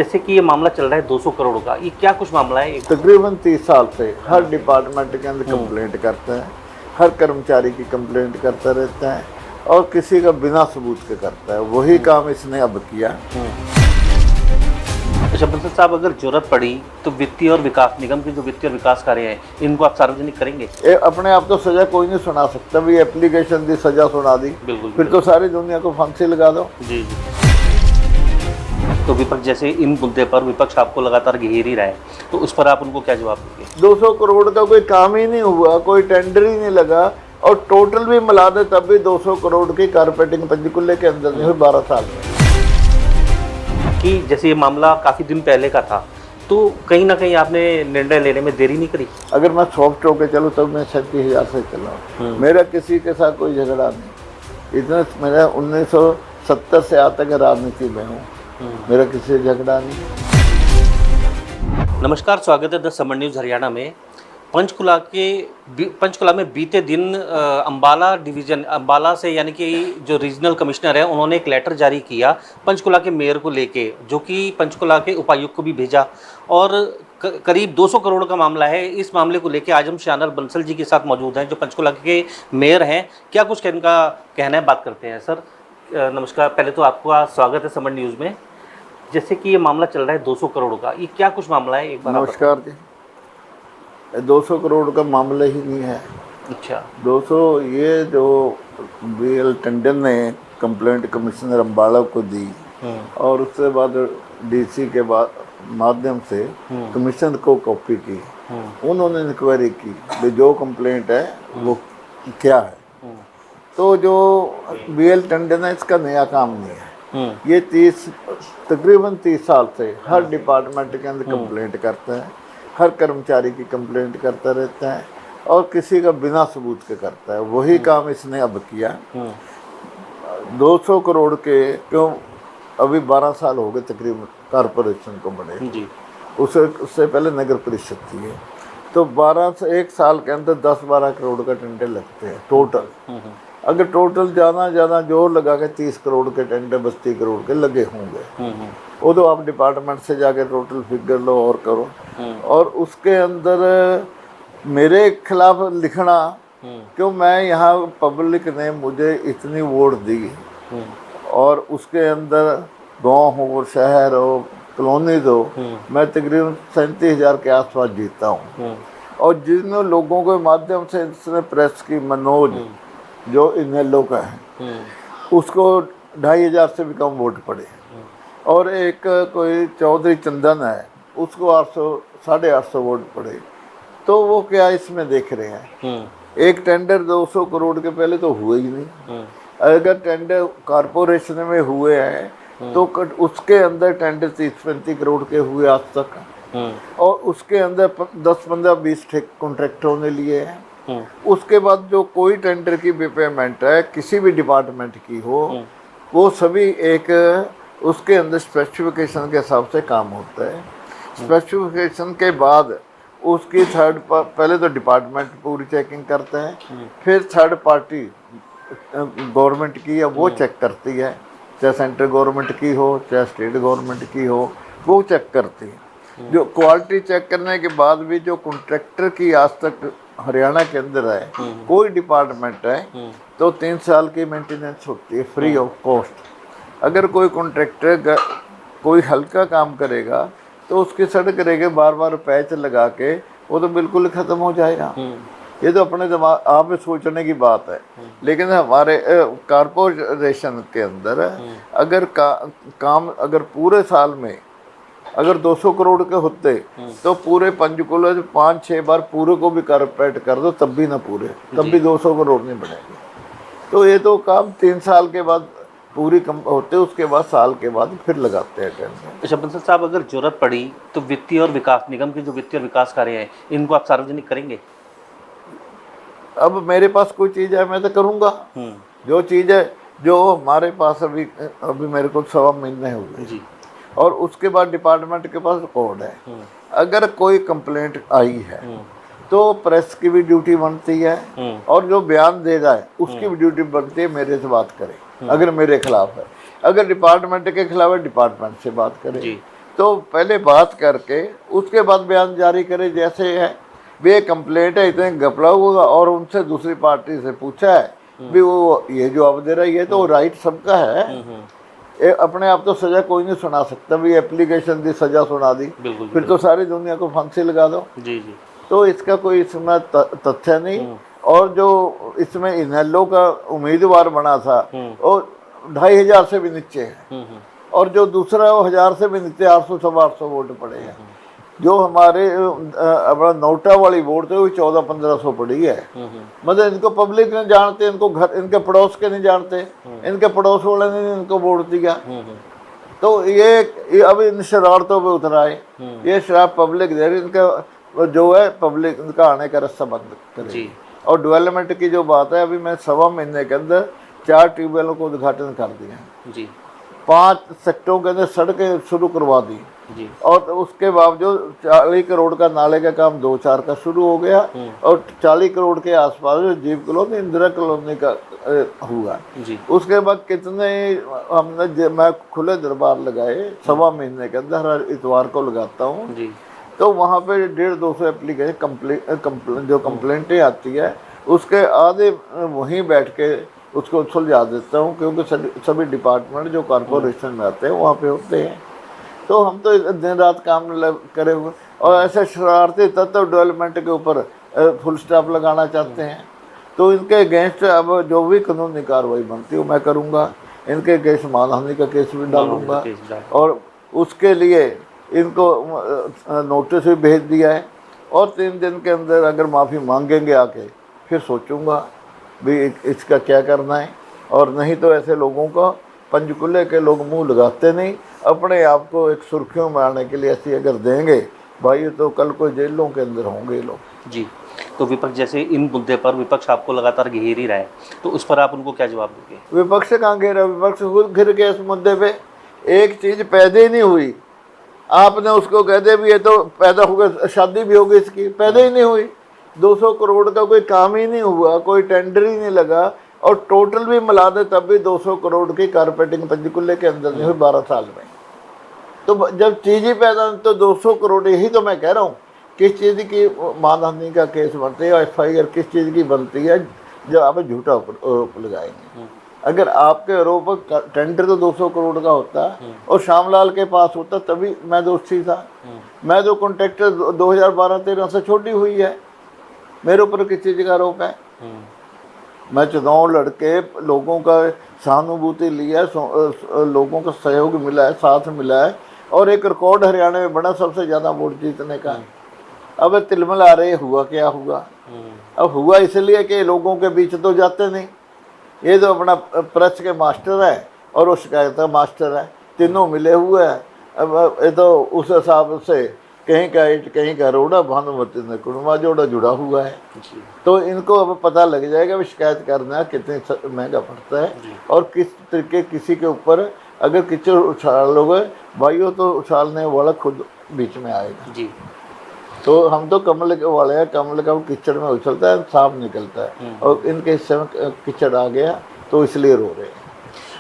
जैसे कि ये मामला चल रहा है 200 करोड़ का, ये क्या कुछ मामला है? तकरीबन 30 साल से हर डिपार्टमेंट के अंदर कंप्लेंट करते हैं, हर कर्मचारी की कंप्लेंट करता रहता है और किसी का बिना सबूत के करता है। वही काम इसने अब किया। अच्छा बंसल साहब, अगर जरूरत पड़ी तो वित्तीय और विकास निगम के जो वित्तीय और विकास कार्य हैं, इनको आप सार्वजनिक करेंगे? अपने आप तो सजा कोई नहीं सुना सकता। भी एप्लीकेशन दी, सजा सुना दी, बिल्कुल, फिर तो सारी दुनिया को फांसी लगा दो। जी जी। तो विपक्ष जैसे इन मुद्दे पर विपक्ष आपको लगातार घेर ही रहा है, तो उस पर आप उनको क्या जवाब देंगे? 200 करोड़ का कोई काम ही नहीं हुआ, कोई टेंडर ही नहीं लगा और टोटल भी मिला दे तब भी 200 करोड़ की कारपेटिंग पंचकुले के अंदर नहीं हुई 12 साल में। कि जैसे ये मामला काफ़ी दिन पहले का था, तो कहीं ना कहीं आपने निर्णय लेने में देरी नहीं करी? अगर मैं सॉफ्ट होकर चलूँ तब मैं 37,000 से चला। मेरा किसी के साथ कोई झगड़ा नहीं। इतना मेरा 1970 से आज तक राजनीति में हूँ, मेरा किसी से झगड़ा नहीं। नमस्कार, स्वागत है द समर न्यूज़ हरियाणा में। पंचकुला में बीते दिन अंबाला डिवीज़न, अंबाला से यानी कि जो रीजनल कमिश्नर है, उन्होंने एक लेटर जारी किया पंचकुला के मेयर को लेके, जो कि पंचकुला के उपायुक्त को भी भेजा और करीब 200 करोड़ का मामला है। इस मामले को लेके आज हम शानर बंसल जी के साथ मौजूद हैं, जो पंचकुला के मेयर हैं। क्या कुछ इनका कहना है, बात करते हैं। सर नमस्कार, पहले तो आपका स्वागत है समर न्यूज़ में। जैसे कि ये मामला चल रहा है 200 करोड़ का, ये क्या कुछ मामला है, एक बार? नमस्कार जी। 200 करोड़ का मामला ही नहीं है। अच्छा। 200 ये जो BL टंडन ने कंप्लेंट कमिश्नर अम्बाला को दी और उसके बाद DC के बाद माध्यम से कमिश्नर को कॉपी की, उन्होंने इंक्वायरी की कि जो कंप्लेंट है वो क्या है। तो जो BL टंडन है, इसका नया काम नहीं है। ये तकरीबन 30 साल से हर डिपार्टमेंट के अंदर कंप्लेंट करता है, हर कर्मचारी की कंप्लेंट करता रहता है और किसी का बिना सबूत के करता है। वही काम इसने अब किया। 200 करोड़ के क्यों, अभी 12 साल हो गए तकरीबन कारपोरेशन को बने जी। उससे पहले नगर परिषद थी ये। तो 12 से 1 साल के अंदर 10-12 करोड़ का टेंडर लगते हैं टोटल। अगर टोटल ज़्यादा जोर लगा के 30 करोड़ के टेंडर 32 करोड़ के लगे होंगे, वो तो आप डिपार्टमेंट से जाके टोटल फिगर लो और करो। और उसके अंदर मेरे खिलाफ लिखना, क्यों, मैं यहाँ पब्लिक ने मुझे इतनी वोट दी और उसके अंदर गांव हो, शहर हो, कॉलोनीज हो, मैं तकरीबन 37,000 के आसपास जीता हूँ। और जिन लोगों के माध्यम से इसने प्रेस की, मनोज जो इनेलो का है, उसको 2,500 से भी कम वोट पड़े। और एक कोई चौधरी चंदन है, उसको 800-850 वोट पड़े। तो वो क्या इसमें देख रहे हैं? एक टेंडर 200 करोड़ के पहले तो हुए ही नहीं। अगर टेंडर कॉरपोरेशन में हुए हैं तो उसके अंदर टेंडर 30-35 करोड़ के हुए आज तक, और उसके अंदर 10-15-20 कॉन्ट्रैक्टरों ने लिए हैं। उसके बाद जो कोई टेंडर की भी पेमेंट है किसी भी डिपार्टमेंट की हो, वो सभी एक उसके अंदर स्पेसिफिकेशन के हिसाब से काम होता है। स्पेसिफिकेशन के बाद उसकी पहले तो डिपार्टमेंट पूरी चेकिंग करता है, फिर थर्ड पार्टी गवर्नमेंट की है वो चेक करती है, चाहे सेंट्रल गवर्नमेंट की हो चाहे स्टेट गवर्नमेंट की हो, वो चेक करती है। जो क्वालिटी चेक करने के बाद भी जो कॉन्ट्रैक्टर की आज तक हरियाणा के अंदर है कोई डिपार्टमेंट है तो 3 साल की मेंटेनेंस होती है फ्री ऑफ कॉस्ट। अगर कोई कॉन्ट्रैक्टर कोई हल्का काम करेगा तो उसकी सड़क रहेगी, बार पैच लगा के वो तो बिल्कुल ख़त्म हो जाएगा। ये तो अपने दिमाग आप में सोचने की बात है। लेकिन हमारे कारपोरेशन के अंदर अगर काम अगर पूरे साल में अगर 200 करोड़ के होते तो पूरे पंचकुला 5-6 बार पूरे को भी कारपेट कर दो तब भी ना पूरे, तब भी 200 करोड़ नहीं बनेंगे। तो ये तो काम 3 साल के बाद पूरी होते, उसके बाद साल के बाद फिर लगाते हैं टेंडर। अच्छा बंसल साहब, अगर जरूरत पड़ी तो वित्तीय और विकास निगम के जो वित्तीय और विकास कार्य हैं, इनको आप सार्वजनिक करेंगे? अब मेरे पास कोई चीज़ है मैं तो करूँगा। जो चीज़ है जो हमारे पास अभी मेरे को 1.25 महीने हुए जी, और उसके बाद डिपार्टमेंट के पास रिकॉर्ड है। अगर कोई कंप्लेंट आई है तो प्रेस की भी ड्यूटी बनती है और जो बयान दे रहा है उसकी भी ड्यूटी बनती है मेरे से बात करे। अगर मेरे खिलाफ है, अगर डिपार्टमेंट के खिलाफ है डिपार्टमेंट से बात करें। तो पहले बात करके उसके बाद बयान जारी करे। जैसे है वे कंप्लेंट है इतने घपला हुआ और उनसे दूसरी पार्टी से पूछा है भी वो ये जवाब दे रहा है, ये तो राइट सबका है। अपने आप तो सजा कोई नहीं सुना सकता, भी एप्लीकेशन दी सजा सुना दी, फिर तो सारी दुनिया को फांसी लगा दो। जी जी। तो इसका कोई इसमें तथ्य नहीं। और जो इसमें इनेलो का उम्मीदवार बना था वो 2500 से भी नीचे है, और जो दूसरा है वो 1000 से भी नीचे, 800-800 वोट पड़े हैं। जो हमारे अपना नोटा वाली वोट थे वो 1400-1500 पड़ी है। मतलब इनको पब्लिक नहीं जानते, इनको घर इनके पड़ोस के नहीं जानते, इनके पड़ोस वाले ने इनको वोट दिया। तो ये अब इन शरारतों पे उतरा है, ये शराब पब्लिक दे रही, इनका जो है पब्लिक इनका आने का रास्ता बंद करे। और डेवलपमेंट की जो बात है, अभी मैं 1.25 महीने के अंदर 4 ट्यूबवेलों को उद्घाटन कर दिया जी, 5 सेक्टरों के अंदर सड़कें शुरू करवा दी जी। और उसके बावजूद 40 करोड़ का नाले का काम 2-4 का शुरू हो गया, और 40 करोड़ के आसपास जो जीव कॉलोनी, इंदिरा कॉलोनी का हुआ जी। उसके बाद कितने हमने मैं खुले दरबार लगाए 1.25 महीने के अंदर, हर इतवार को लगाता हूँ जी। तो वहाँ पे 150-200 एप्लीकेशन जो कंप्लेंटें आती है उसके आधे वहीं बैठ के उसको सुलझा देता हूँ, क्योंकि सभी डिपार्टमेंट जो कॉरपोरेशन में आते हैं वहाँ पे होते हैं। तो हम तो दिन रात काम करे हुए, और ऐसे शरारती तत्व डेवलपमेंट के ऊपर फुल स्टॉप लगाना चाहते हैं। तो इनके अगेंस्ट अब जो भी कानूनी कार्रवाई बनती है मैं करूँगा। इनके अगेंस्ट मानहानि का केस भी डालूंगा, और उसके लिए इनको नोटिस भी भेज दिया है। और 3 दिन के अंदर अगर माफ़ी मांगेंगे आके, फिर सोचूंगा भी इसका क्या करना है। और नहीं तो ऐसे लोगों का पंचकुले के लोग मुंह लगाते नहीं, अपने आप को एक सुर्खियों में आने के लिए ऐसी अगर देंगे भाई, तो कल को जेलों के अंदर होंगे ये लोग जी। तो विपक्ष जैसे इन मुद्दे पर विपक्ष आपको लगातार घेर ही रहा है, तो उस पर आप उनको क्या जवाब दोगे? विपक्ष कहाँ घेरा, विपक्ष खुद घिर के इस मुद्दे पे। एक चीज़ पैदा ही नहीं हुई, आपने उसको कह दे भी ये तो पैदा हो गया, शादी भी होगी इसकी, पैदा ही नहीं हुई। 200 करोड़ का कोई काम ही नहीं हुआ, कोई टेंडर ही नहीं लगा, और टोटल भी मिला दे तब भी 200 करोड़ की कारपेटिंग पंचकुले के अंदर नहीं हुई 12 साल में। तो जब चीज़ ही पैदा, तो 200 करोड़, यही तो मैं कह रहा हूँ, किस चीज़ की मानहानि का केस बनती है, FIR किस चीज़ की बनती है जब आप झूठा लगाएंगे। अगर आपके आरोप टेंडर तो 200 करोड़ का होता और श्यामलाल के पास होता तभी मैं दोषी था। मैं जो कॉन्ट्रैक्टर 2012-13 से छोटी हुई है, मेरे ऊपर किस चीज़ का आरोप है? मैं चुनाव लड़के लोगों का सहानुभूति लिया, लोगों का सहयोग मिला है, साथ मिला है, और एक रिकॉर्ड हरियाणा में बना सबसे ज़्यादा वोट जीतने का। अब तिलमिल आ रहे, हुआ क्या हुआ? अब हुआ इसलिए कि लोगों के बीच तो जाते नहीं, ये तो अपना प्रेस के मास्टर है और वो शिकायत का मास्टर है, तीनों मिले हुए हैं। अब ये तो उस हिसाब से कहीं का ईट कहीं का रोड़ा, भानुमती ने कुड़मा जोड़ा जुड़ा हुआ है। तो इनको अब पता लग जाएगा भी शिकायत करना कितने महंगा पड़ता है, और किस तरीके किसी के ऊपर अगर कीचड़ उछालोगे भाइयों तो उछालने वाला खुद बीच में आएगा जी। तो हम तो कमल वाले हैं, कमल का वो कीचड़ में उछलता है, सांप निकलता है, और इनके हिस्से में कीचड़ आ गया तो इसलिए रो रहे हैं।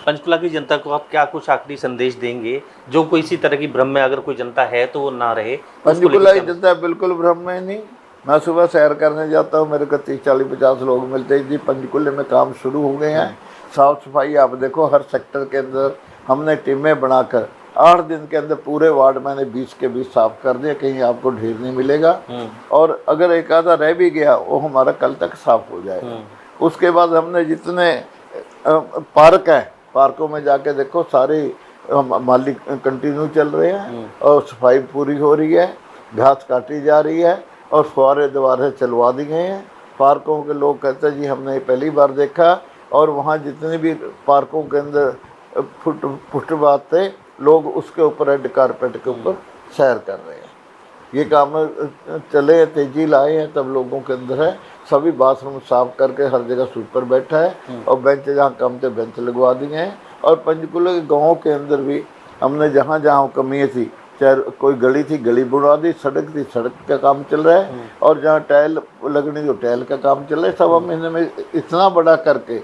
पंचकुला की जनता को आप क्या कुछ आखिरी संदेश देंगे, जो कोई इसी तरह की भ्रम में अगर कोई जनता है तो वो ना रहे? पंचकुला की जनता बिल्कुल भ्रम में नहीं। मैं सुबह सैर करने जाता हूँ, मेरे को 30-40-50 लोग मिलते हैं जी। पंचकुले में काम शुरू हो गए हैं, साफ सफाई आप देखो, हर सेक्टर के अंदर हमने टीमें बनाकर 8 दिन के अंदर पूरे वार्ड मैंने 20 के 20 साफ कर दिया, कहीं आपको ढेर नहीं मिलेगा। और अगर एक आधा रह भी गया वो हमारा कल तक साफ हो जाएगा। उसके बाद हमने जितने पार्क हैं, पार्कों में जाके देखो सारे माली कंटिन्यू चल रहे हैं, और सफाई पूरी हो रही है, घास काटी जा रही है, और फुहारे दोबारा चलवा दिए हैं। पार्कों के लोग कहते हैं जी हमने पहली बार देखा, और वहाँ जितने भी पार्कों के अंदर फुटपाथ थे लोग उसके ऊपर रेड कारपेट के ऊपर सैर कर रहे हैं। ये काम चले तेजी लाए हैं तब लोगों के अंदर है। सभी बाथरूम साफ करके हर जगह स्वीपर बैठा है, और बेंच जहाँ कम थे बेंच लगवा दिए हैं। और पंचकुला के गाँव के अंदर भी हमने जहाँ जहाँ कमियाँ थी, चाहे कोई गली थी गली बुढ़ा दी, सड़क थी सड़क का काम चल रहा है, और जहाँ टाइल लगनी तो टाइल का काम चल रहा है। 1.25 महीने में इतना बड़ा करके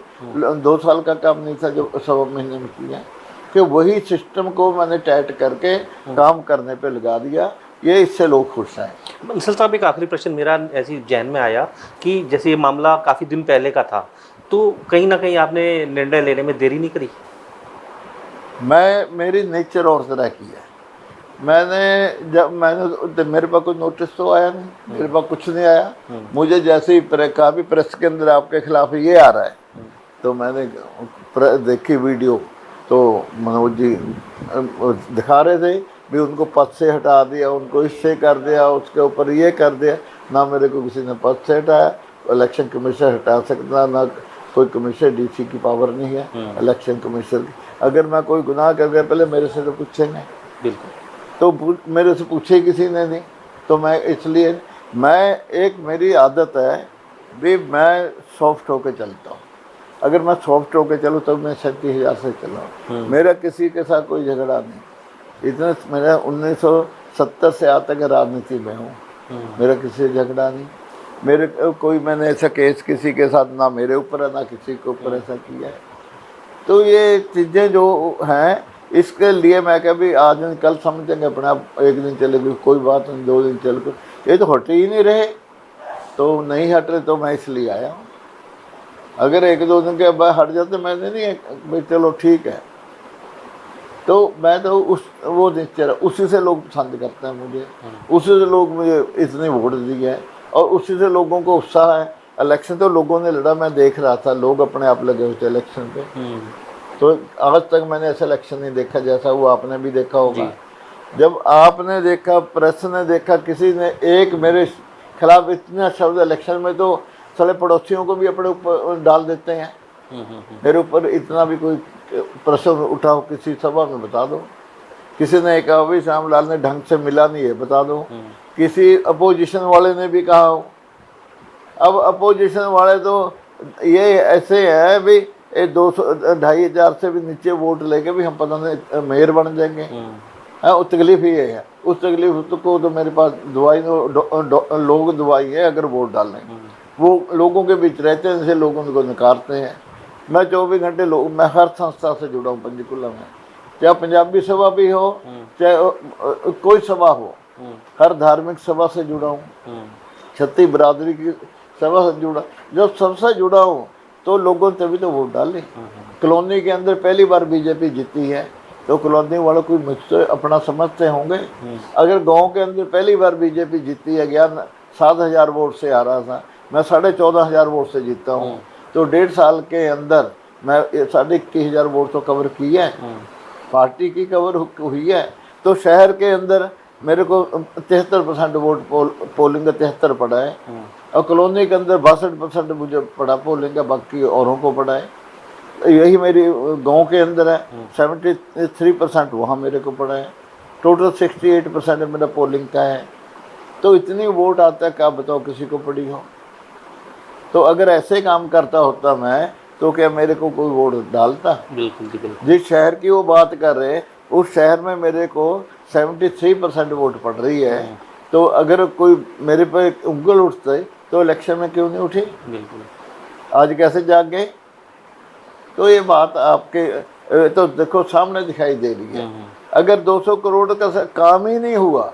2 साल का काम नहीं था जो 1.25 महीने में किया। कि वही सिस्टम को मैंने टाइट करके काम करने पे लगा दिया, ये इससे लोग खुश हैं। बंसल साहब, एक आखिरी प्रश्न मेरा ऐसी जहन में आया कि जैसे ये मामला काफ़ी दिन पहले का था, तो कहीं ना कहीं आपने निर्णय लेने में देरी नहीं करी? मेरी नेचर और तरह की है। मैंने मेरे पास कोई नोटिस तो आया नहीं, मेरे पास कुछ नहीं आया। मुझे जैसे ही कहा भी प्रेस के अंदर आपके खिलाफ ये आ रहा है, तो मैंने देखी वीडियो, तो मनोज जी दिखा रहे थे भी उनको पद से हटा दिया, उनको इससे कर दिया, उसके ऊपर ये कर दिया। ना मेरे को किसी ने पद से हटाया, इलेक्शन कमीशन हटा सकता ना, कोई कमीशन डीसी की पावर नहीं है इलेक्शन कमीशन की। अगर मैं कोई गुनाह कर गया पहले मेरे से तो पूछेंगे, बिल्कुल, तो मेरे से पूछे किसी ने नहीं। तो मैं इसलिए मेरी आदत है भी मैं सॉफ्ट होकर चलता हूँ। अगर मैं सॉफ्ट होकर चलूँ तो मैं 37,000 से चलाऊँ। मेरा किसी के साथ कोई झगड़ा नहीं। इतना मेरा 1970 से आज तक राजनीति में हूँ, मेरा किसी से झगड़ा नहीं। मेरे कोई मैंने ऐसा केस किसी के साथ ना मेरे ऊपर है ना किसी के ऊपर ऐसा किया है। तो ये चीज़ें जो हैं, इसके लिए मैं क्या भी आज नहीं कल समझेंगे अपने आप, एक दिन चले गए कोई बात नहीं, 2 दिन चल गए, ये तो हटे ही नहीं रहे। तो नहीं हट रहे तो मैं इसलिए आया हूँ। अगर 1-2 दिन के बाद हट जाते मैंने नहीं भाई चलो ठीक है, तो मैं तो वो नेचर उसी से लोग पसंद करते हैं मुझे, उसी से लोग मुझे इतने वोट दिए हैं और उसी से लोगों को उत्साह है। इलेक्शन तो लोगों ने लड़ा, मैं देख रहा था, लोग अपने आप लगे हुए थे इलेक्शन पे। तो आज तक मैंने ऐसा इलेक्शन नहीं देखा जैसा वो आपने भी देखा होगा। जब आपने देखा, प्रेस ने देखा, किसी ने एक मेरे खिलाफ इतना शब्द इलेक्शन में, तो साले पड़ोसियों को भी अपने ऊपर डाल देते हैं। मेरे ऊपर इतना भी कोई प्रश्न उठाओ किसी सभा में बता दो, किसी ने कहा भाई श्यामलाल ने ढंग से मिला नहीं है बता दो, किसी अपोजिशन वाले ने भी कहा हो। अब अपोजिशन वाले तो ये ऐसे है भी 200-2,500 से भी नीचे वोट लेके भी हम पता नहीं मेयर बन जाएंगे। उस तकलीफ ये है, उस तकलीफ को तो मेरे पास दवाई लोग दवाई है। अगर वोट डालने वो लोगों के बीच रहते हैं, जैसे लोगों को नकारते हैं। मैं 24 घंटे मैं हर संस्था से जुड़ा हूँ पंचकुला में, चाहे पंजाबी सभा भी हो चाहे कोई सभा हो, हर धार्मिक सभा से जुड़ा हूँ, छत्ती बिरादरी की सभा से जुड़ा। जब सबसे जुड़ा हूँ तो लोगों ने तभी तो वोट डाले। कॉलोनी के अंदर पहली बार बीजेपी जीती है, तो कॉलोनी वालों को मुझसे अपना समझते होंगे। अगर गांव के अंदर पहली बार बीजेपी जीती है, 7,000 वोट से आ रहा था, मैं 14,500 वोट से जीता हूँ, तो 1.5 साल के अंदर मैं 21,500 वोट तो कवर की है, पार्टी की कवर हुई है। तो शहर के अंदर मेरे को 73% वोट पोलिंग 73 पड़ा है, और कॉलोनी के अंदर 62% मुझे पड़ा पोलिंग का, बाकी औरों को पड़ा है। यही मेरी गांव के अंदर है, 73% वहाँ मेरे को पड़ा है, टोटल 68% मेरा पोलिंग का है। तो इतनी वोट आता है, क्या बताओ किसी को पड़ी हो। तो अगर ऐसे काम करता होता मैं, तो क्या मेरे को कोई वोट डालता? बिल्कुल जी बिल्कुल। जिस शहर की वो बात कर रहे, उस शहर में मेरे को 73% वोट पड़ रही है। तो अगर कोई मेरे पे उंगल उठते तो इलेक्शन में क्यों नहीं उठी? बिल्कुल। आज कैसे जाग गए? तो ये बात आपके तो देखो सामने दिखाई दे रही है। अगर 200 करोड़ का काम ही नहीं हुआ,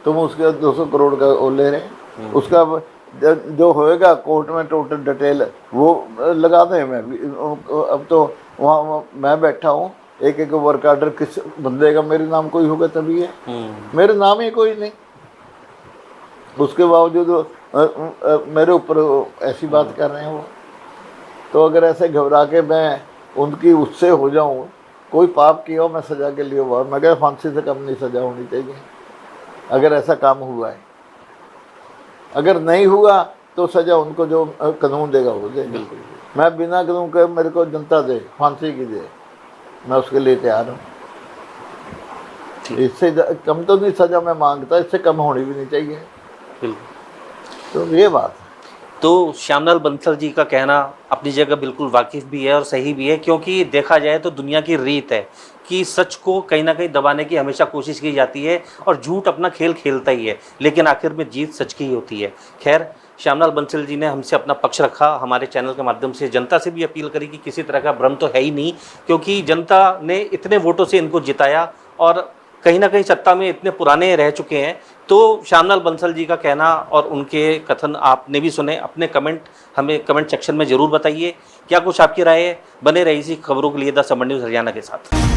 तुम उसके 200 करोड़ का वो ले रहे, उसका जो होएगा कोर्ट में टोटल डिटेल वो लगा दें। मैं अब तो वहाँ मैं बैठा हूँ, एक एक वर्क ऑर्डर किस बंदे का मेरे नाम कोई होगा तभी है, मेरे नाम ही कोई नहीं। उसके बावजूद मेरे ऊपर ऐसी बात कर रहे हैं वो। तो अगर ऐसे घबरा के मैं उनकी उससे हो जाऊं, कोई पाप किया हो मैं सजा के लिए हुआ, मैं कह फांसी से कम नहीं सजा होनी चाहिए अगर ऐसा काम हुआ है। अगर नहीं हुआ तो सजा उनको जो कानून देगा वो देगा। मैं बिना कानून के मेरे को जनता दे फांसी की दे, मैं उसके लिए तैयार हूँ। इससे कम तो नहीं सजा मैं मांगता, इससे कम होनी भी नहीं चाहिए। तो ये बात है। तो श्यामलाल बंसल जी का कहना अपनी जगह बिल्कुल वाकिफ़ भी है और सही भी है, क्योंकि देखा जाए तो दुनिया की रीत है कि सच को कहीं ना कहीं दबाने की हमेशा कोशिश की जाती है और झूठ अपना खेल खेलता ही है, लेकिन आखिर में जीत सच की ही होती है। खैर, श्यामलाल बंसल जी ने हमसे अपना पक्ष रखा, हमारे चैनल के माध्यम से जनता से भी अपील करी कि किसी तरह का भ्रम तो है ही नहीं, क्योंकि जनता ने इतने वोटों से इनको जिताया और कहीं ना कहीं सत्ता में इतने पुराने रह चुके हैं। तो श्यामलाल बंसल जी का कहना और उनके कथन आपने भी सुने, अपने कमेंट हमें कमेंट सेक्शन में ज़रूर बताइए क्या कुछ आपकी राय है। बने रही इसी खबरों के लिए द समर न्यूज़ हरियाणा के साथ।